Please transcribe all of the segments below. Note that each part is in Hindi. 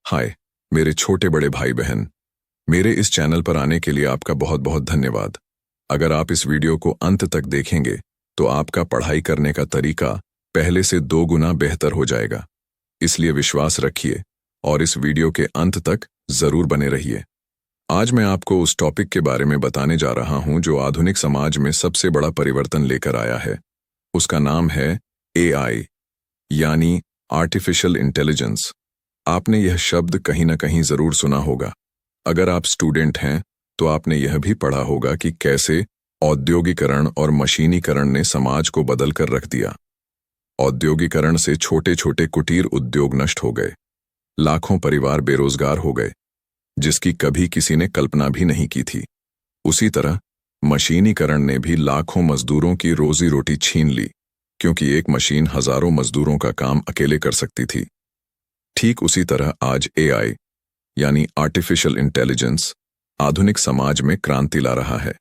हाय मेरे छोटे बड़े भाई बहन, मेरे इस चैनल पर आने के लिए आपका बहुत बहुत धन्यवाद। अगर आप इस वीडियो को अंत तक देखेंगे तो आपका पढ़ाई करने का तरीका पहले से 2 गुना बेहतर हो जाएगा। इसलिए विश्वास रखिए और इस वीडियो के अंत तक जरूर बने रहिए। आज मैं आपको उस टॉपिक के बारे में बताने जा रहा हूं जो आधुनिक समाज में सबसे बड़ा परिवर्तन लेकर आया है। उसका नाम है AI, यानी आर्टिफिशियल इंटेलिजेंस। आपने यह शब्द कहीं ना कहीं जरूर सुना होगा। अगर आप स्टूडेंट हैं तो आपने यह भी पढ़ा होगा कि कैसे औद्योगिकरण और मशीनीकरण ने समाज को बदल कर रख दिया। औद्योगिकरण से छोटे छोटे कुटीर उद्योग नष्ट हो गए, लाखों परिवार बेरोजगार हो गए, जिसकी कभी किसी ने कल्पना भी नहीं की थी। उसी तरह मशीनीकरण ने भी लाखों मजदूरों की रोजी रोटी छीन ली, क्योंकि एक मशीन हजारों मजदूरों का काम अकेले कर सकती थी। ठीक उसी तरह आज AI, यानी आर्टिफिशियल इंटेलिजेंस, आधुनिक समाज में क्रांति ला रहा है।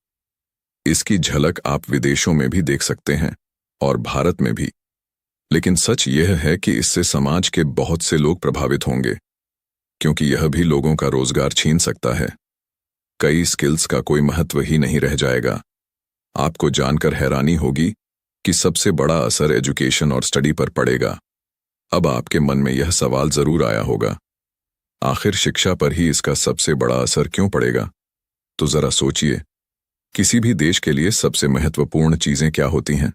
इसकी झलक आप विदेशों में भी देख सकते हैं और भारत में भी। लेकिन सच यह है कि इससे समाज के बहुत से लोग प्रभावित होंगे, क्योंकि यह भी लोगों का रोजगार छीन सकता है। कई स्किल्स का कोई महत्व ही नहीं रह जाएगा। आपको जानकर हैरानी होगी कि सबसे बड़ा असर एजुकेशन और स्टडी पर पड़ेगा। अब आपके मन में यह सवाल जरूर आया होगा, आखिर शिक्षा पर ही इसका सबसे बड़ा असर क्यों पड़ेगा? तो जरा सोचिए, किसी भी देश के लिए सबसे महत्वपूर्ण चीजें क्या होती हैं?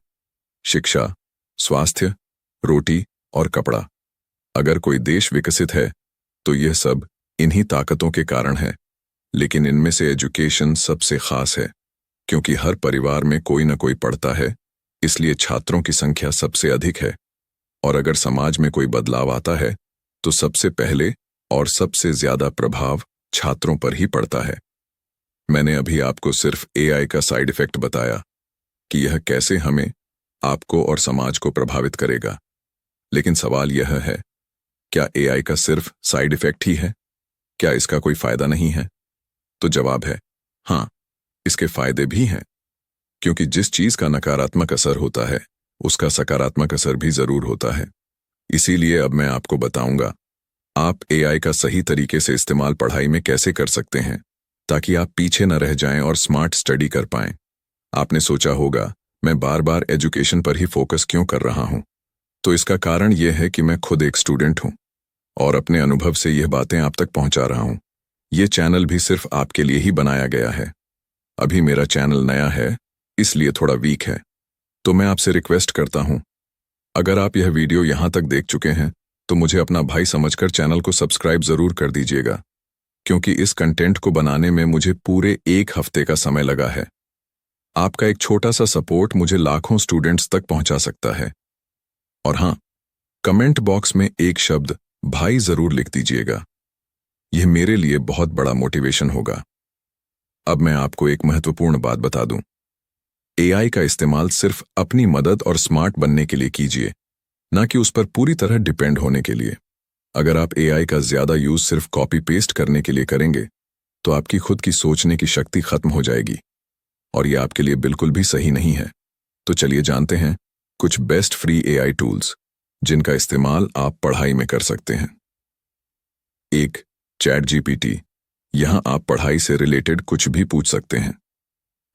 शिक्षा, स्वास्थ्य, रोटी और कपड़ा। अगर कोई देश विकसित है तो यह सब इन्हीं ताकतों के कारण है। लेकिन इनमें से एजुकेशन सबसे खास है, क्योंकि हर परिवार में कोई न कोई पढ़ता है, इसलिए छात्रों की संख्या सबसे अधिक है। और अगर समाज में कोई बदलाव आता है तो सबसे पहले और सबसे ज्यादा प्रभाव छात्रों पर ही पड़ता है। मैंने अभी आपको सिर्फ AI का साइड इफेक्ट बताया कि यह कैसे हमें, आपको और समाज को प्रभावित करेगा। लेकिन सवाल यह है, क्या AI का सिर्फ साइड इफेक्ट ही है? क्या इसका कोई फायदा नहीं है? तो जवाब है हाँ, इसके फायदे भी हैं, क्योंकि जिस चीज का नकारात्मक असर होता है उसका सकारात्मक असर भी जरूर होता है। इसीलिए अब मैं आपको बताऊंगा आप AI का सही तरीके से इस्तेमाल पढ़ाई में कैसे कर सकते हैं, ताकि आप पीछे न रह जाएं और स्मार्ट स्टडी कर पाएं। आपने सोचा होगा, मैं बार बार एजुकेशन पर ही फोकस क्यों कर रहा हूं? तो इसका कारण यह है कि मैं खुद एक स्टूडेंट हूं और अपने अनुभव से यह बातें आप तक पहुंचा रहा हूं। यह चैनल भी सिर्फ आपके लिए ही बनाया गया है। अभी मेरा चैनल नया है, इसलिए थोड़ा वीक है। तो मैं आपसे रिक्वेस्ट करता हूं, अगर आप यह वीडियो यहां तक देख चुके हैं तो मुझे अपना भाई समझकर चैनल को सब्सक्राइब जरूर कर दीजिएगा, क्योंकि इस कंटेंट को बनाने में मुझे पूरे 1 हफ्ते का समय लगा है। आपका एक छोटा सा सपोर्ट मुझे लाखों स्टूडेंट्स तक पहुंचा सकता है। और हां, कमेंट बॉक्स में एक शब्द भाई जरूर लिख दीजिएगा। यह मेरे लिए बहुत बड़ा मोटिवेशन होगा। अब मैं आपको एक महत्वपूर्ण बात बता दूं, AI का इस्तेमाल सिर्फ अपनी मदद और स्मार्ट बनने के लिए कीजिए, ना कि उस पर पूरी तरह डिपेंड होने के लिए। अगर आप AI का ज्यादा यूज सिर्फ कॉपी पेस्ट करने के लिए करेंगे तो आपकी खुद की सोचने की शक्ति खत्म हो जाएगी, और यह आपके लिए बिल्कुल भी सही नहीं है। तो चलिए जानते हैं कुछ बेस्ट फ्री AI टूल्स जिनका इस्तेमाल आप पढ़ाई में कर सकते हैं। 1. ChatGPT। यहां आप पढ़ाई से रिलेटेड कुछ भी पूछ सकते हैं,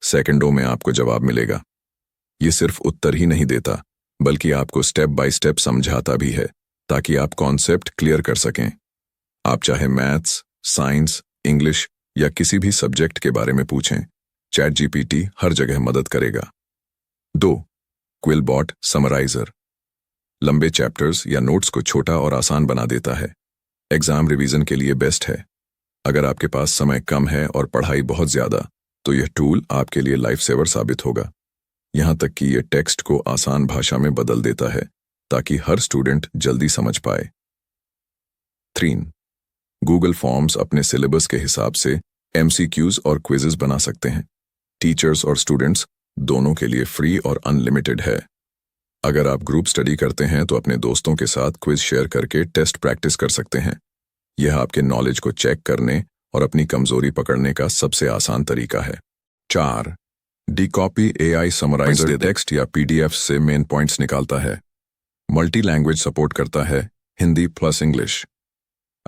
सेकंडों में आपको जवाब मिलेगा। ये सिर्फ उत्तर ही नहीं देता, बल्कि आपको स्टेप बाय स्टेप समझाता भी है, ताकि आप कॉन्सेप्ट क्लियर कर सकें। आप चाहे मैथ्स, साइंस, इंग्लिश या किसी भी सब्जेक्ट के बारे में पूछें, ChatGPT हर जगह मदद करेगा। 2. क्विलबॉट समराइजर। लंबे चैप्टर्स या नोट्स को छोटा और आसान बना देता है। एग्जाम रिवीजन के लिए बेस्ट है। अगर आपके पास समय कम है और पढ़ाई बहुत ज्यादा, तो यह टूल आपके लिए लाइफ सेवर साबित होगा। यहां तक कि यह टेक्स्ट को आसान भाषा में बदल देता है, ताकि हर स्टूडेंट जल्दी समझ पाए। 3. गूगल फॉर्म्स अपने सिलेबस के हिसाब से MCQs और क्विजेस बना सकते हैं। टीचर्स और स्टूडेंट्स दोनों के लिए फ्री और अनलिमिटेड है। अगर आप ग्रुप स्टडी करते हैं तो अपने दोस्तों के साथ क्विज शेयर करके टेस्ट प्रैक्टिस कर सकते हैं। यह आपके नॉलेज को चेक करने और अपनी कमजोरी पकड़ने का सबसे आसान तरीका है। 4. डीकॉपी AI समराइजर टेक्स्ट या PDF से मेन पॉइंट्स निकालता है। मल्टी लैंग्वेज सपोर्ट करता है, हिंदी प्लस इंग्लिश।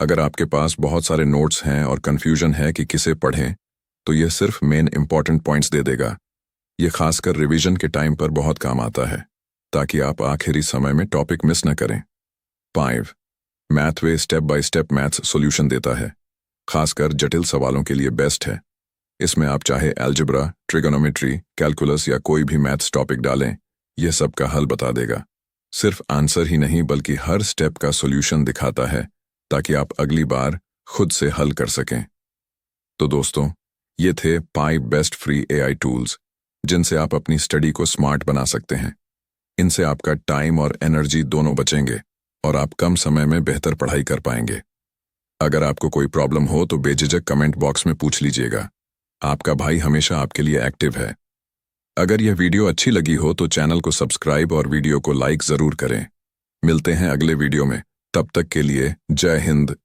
अगर आपके पास बहुत सारे नोट्स हैं और कन्फ्यूजन है कि किसे पढ़ें, तो यह सिर्फ मेन इंपॉर्टेंट पॉइंट्स दे देगा। ये खासकर रिवीजन के टाइम पर बहुत काम आता है, ताकि आप आखिरी समय में टॉपिक मिस न करें। 5. Mathway step by step maths solution देता है, खासकर जटिल सवालों के लिए बेस्ट है। इसमें आप चाहे अलजेब्रा, ट्रिगोनोमेट्री, कैलकुलस या कोई भी मैथ्स टॉपिक डालें, यह सब का हल बता देगा। सिर्फ आंसर ही नहीं बल्कि हर स्टेप का सॉल्यूशन दिखाता है, ताकि आप अगली बार खुद से हल कर सकें। तो दोस्तों, ये थे 5 बेस्ट फ्री AI टूल्स जिनसे आप अपनी स्टडी को स्मार्ट बना सकते हैं। इनसे आपका टाइम और एनर्जी दोनों बचेंगे और आप कम समय में बेहतर पढ़ाई कर पाएंगे। अगर आपको कोई प्रॉब्लम हो तो बेझिझक कमेंट बॉक्स में पूछ लीजिएगा। आपका भाई हमेशा आपके लिए एक्टिव है। अगर यह वीडियो अच्छी लगी हो तो चैनल को सब्सक्राइब और वीडियो को लाइक जरूर करें। मिलते हैं अगले वीडियो में, तब तक के लिए जय हिंद,